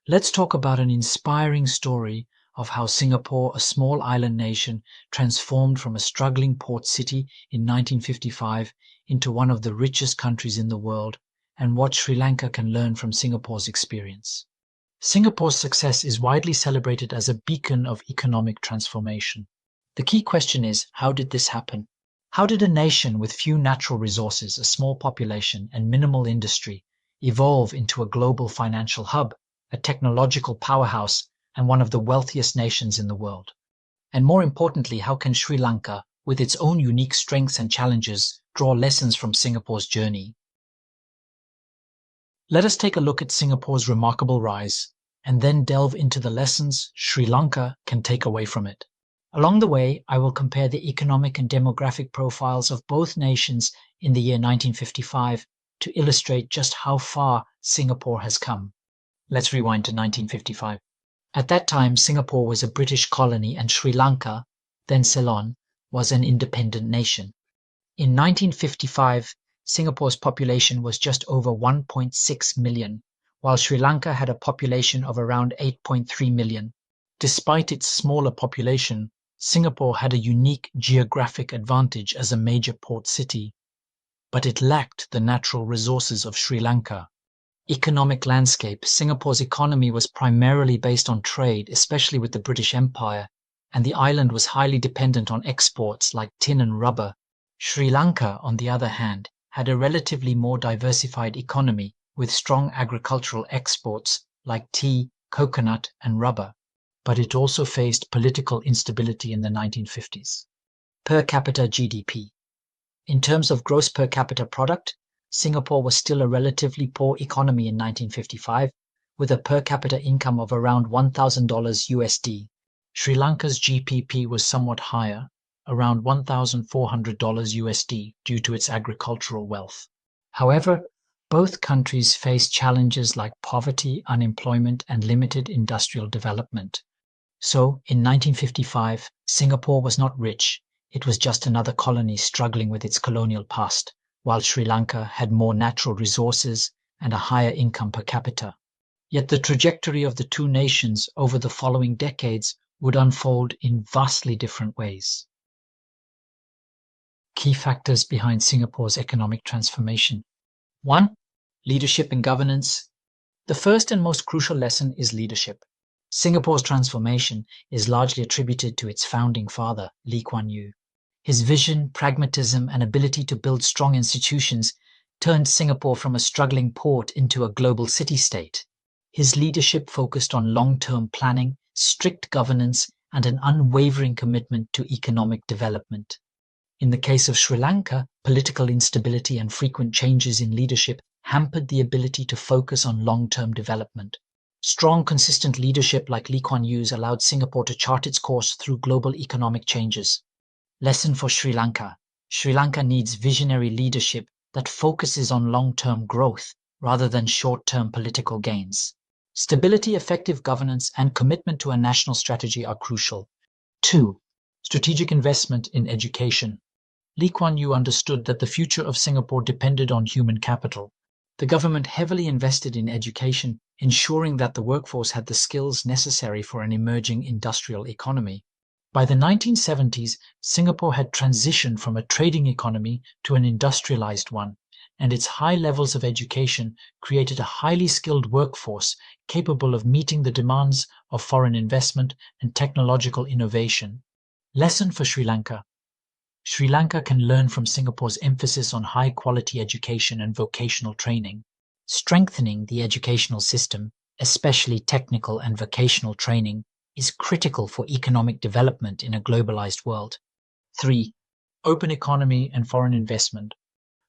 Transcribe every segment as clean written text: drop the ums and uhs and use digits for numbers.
Let's talk about an inspiring story of how Singapore, a small island nation, transformed from a struggling port city in 1955 into one of the richest countries in the world, and what Sri Lanka can learn from Singapore's experience. Singapore's success is widely celebrated as a beacon of economic transformation. The key question is, how did this happen? How did a nation with few natural resources, a small population, and minimal industry evolve into a global financial hub, a technological powerhouse, and one of the wealthiest nations in the world? And more importantly, how can Sri Lanka, with its own unique strengths and challenges, draw lessons from Singapore's journey? Let us take a look at Singapore's remarkable rise, and then delve into the lessons Sri Lanka can take away from it. Along the way, I will compare the economic and demographic profiles of both nations in the year 1955 to illustrate just how far Singapore has come. Let's rewind to 1955. At that time, Singapore was a British colony and Sri Lanka, then Ceylon, was an independent nation. In 1955, Singapore's population was just over 1.6 million, while Sri Lanka had a population of around 8.3 million. Despite its smaller population, Singapore had a unique geographic advantage as a major port city, but it lacked the natural resources of Sri Lanka. Economic landscape: Singapore's economy was primarily based on trade, especially with the British Empire, and the island was highly dependent on exports like tin and rubber. Sri Lanka, on the other hand, had a relatively more diversified economy with strong agricultural exports like tea, coconut, and rubber. But it also faced political instability in the 1950s. Per capita GDP. In terms of gross per capita product, Singapore was still a relatively poor economy in 1955, with a per capita income of around $1,000 USD. Sri Lanka's GPP was somewhat higher, around $1,400 USD, due to its agricultural wealth. However, both countries faced challenges like poverty, unemployment, and limited industrial development. So, in 1955, Singapore was not rich, it was just another colony struggling with its colonial past, while Sri Lanka had more natural resources and a higher income per capita. Yet the trajectory of the two nations over the following decades would unfold in vastly different ways. Key factors behind Singapore's economic transformation. 1. Leadership and governance. The first and most crucial lesson is leadership. Singapore's transformation is largely attributed to its founding father, Lee Kuan Yew. His vision, pragmatism, and ability to build strong institutions turned Singapore from a struggling port into a global city-state. His leadership focused on long-term planning, strict governance, and an unwavering commitment to economic development. In the case of Sri Lanka, political instability and frequent changes in leadership hampered the ability to focus on long-term development. Strong, consistent leadership like Lee Kuan Yew's allowed Singapore to chart its course through global economic changes. Lesson for Sri Lanka. Sri Lanka needs visionary leadership that focuses on long-term growth rather than short-term political gains. Stability, effective governance, and commitment to a national strategy are crucial. 2. Strategic investment in education. Lee Kuan Yew understood that the future of Singapore depended on human capital. The government heavily invested in education, ensuring that the workforce had the skills necessary for an emerging industrial economy. By the 1970s, Singapore had transitioned from a trading economy to an industrialized one, and its high levels of education created a highly skilled workforce capable of meeting the demands of foreign investment and technological innovation. Lesson for Sri Lanka. Sri Lanka can learn from Singapore's emphasis on high-quality education and vocational training. Strengthening the educational system, especially technical and vocational training, is critical for economic development in a globalized world. 3. Open economy and foreign investment.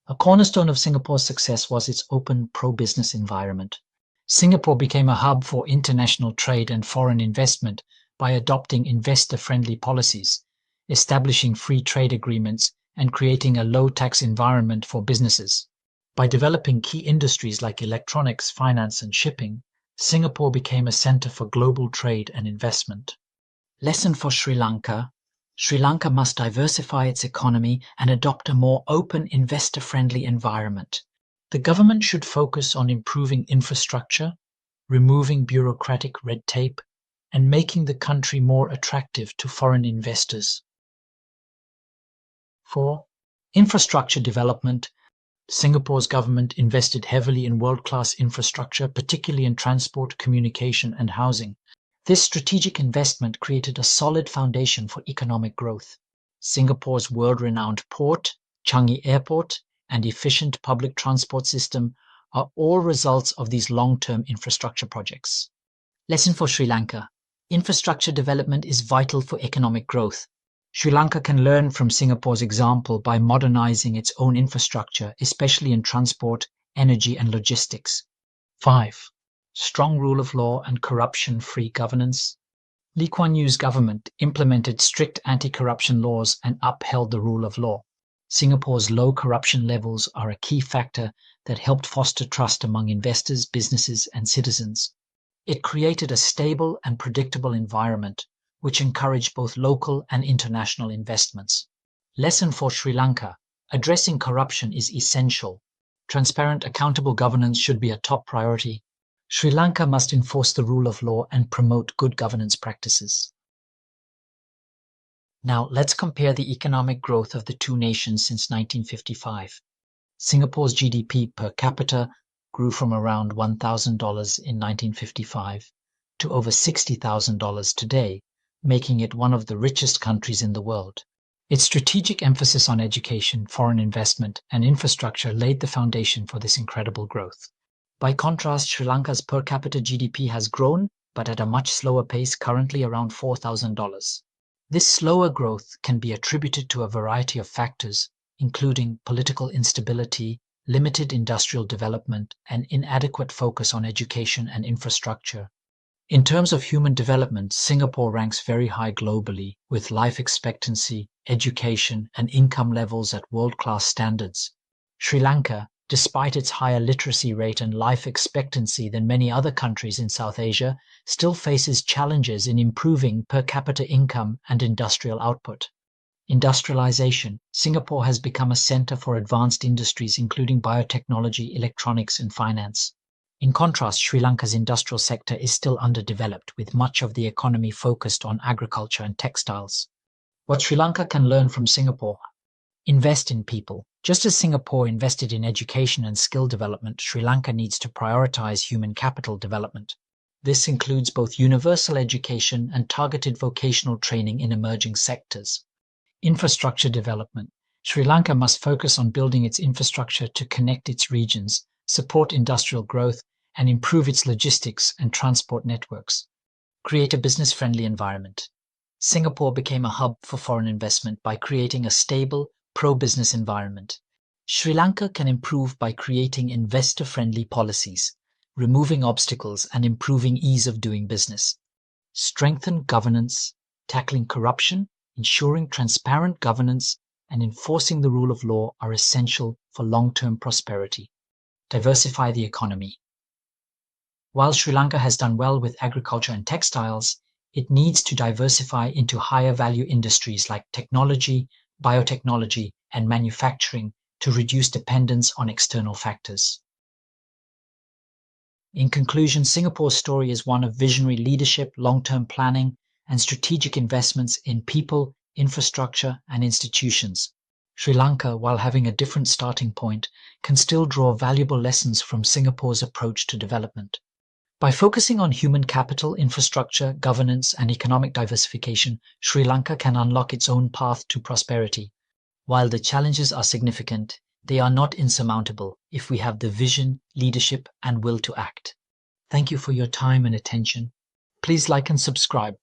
A cornerstone of Singapore's success was its open pro-business environment. Singapore became a hub for international trade and foreign investment by adopting investor-friendly policies, establishing free trade agreements, and creating a low-tax environment for businesses. By developing key industries like electronics, finance, and shipping, Singapore became a center for global trade and investment. Lesson for Sri Lanka. Sri Lanka must diversify its economy and adopt a more open, investor-friendly environment. The government should focus on improving infrastructure, removing bureaucratic red tape, and making the country more attractive to foreign investors. 4. Infrastructure development. Singapore's government invested heavily in world-class infrastructure, particularly in transport, communication, and housing. This strategic investment created a solid foundation for economic growth. Singapore's world-renowned port, Changi Airport, and efficient public transport system are all results of these long-term infrastructure projects. Lesson for Sri Lanka. Infrastructure development is vital for economic growth. Sri Lanka can learn from Singapore's example by modernizing its own infrastructure, especially in transport, energy, and logistics. 5. Strong rule of law and corruption-free governance. Lee Kuan Yew's government implemented strict anti-corruption laws and upheld the rule of law. Singapore's low corruption levels are a key factor that helped foster trust among investors, businesses, and citizens. It created a stable and predictable environment, which encouraged both local and international investments. Lesson for Sri Lanka. Addressing corruption is essential. Transparent, accountable governance should be a top priority. Sri Lanka must enforce the rule of law and promote good governance practices. Now, let's compare the economic growth of the two nations since 1955. Singapore's GDP per capita grew from around $1,000 in 1955 to over $60,000 today, making it one of the richest countries in the world. Its strategic emphasis on education, foreign investment, and infrastructure laid the foundation for this incredible growth. By contrast, Sri Lanka's per capita GDP has grown, but at a much slower pace, currently around $4,000. This slower growth can be attributed to a variety of factors, including political instability, limited industrial development, and inadequate focus on education and infrastructure. In terms of human development, Singapore ranks very high globally, with life expectancy, education, and income levels at world-class standards. Sri Lanka, despite its higher literacy rate and life expectancy than many other countries in South Asia, still faces challenges in improving per capita income and industrial output. Industrialization. Singapore has become a center for advanced industries including biotechnology, electronics, and finance. In contrast, Sri Lanka's industrial sector is still underdeveloped, with much of the economy focused on agriculture and textiles. What Sri Lanka can learn from Singapore? Invest in people. Just as Singapore invested in education and skill development, Sri Lanka needs to prioritize human capital development. This includes both universal education and targeted vocational training in emerging sectors. Infrastructure development. Sri Lanka must focus on building its infrastructure to connect its regions, support industrial growth, and improve its logistics and transport networks. Create a business-friendly environment. Singapore became a hub for foreign investment by creating a stable, pro-business environment. Sri Lanka can improve by creating investor-friendly policies, removing obstacles, and improving ease of doing business. Strengthen governance, tackling corruption, ensuring transparent governance, and enforcing the rule of law are essential for long-term prosperity. Diversify the economy. While Sri Lanka has done well with agriculture and textiles, it needs to diversify into higher value industries like technology, biotechnology, and manufacturing to reduce dependence on external factors. In conclusion, Singapore's story is one of visionary leadership, long-term planning, and strategic investments in people, infrastructure, and institutions. Sri Lanka, while having a different starting point, can still draw valuable lessons from Singapore's approach to development. By focusing on human capital, infrastructure, governance, and economic diversification, Sri Lanka can unlock its own path to prosperity. While the challenges are significant, they are not insurmountable if we have the vision, leadership, and will to act. Thank you for your time and attention. Please like and subscribe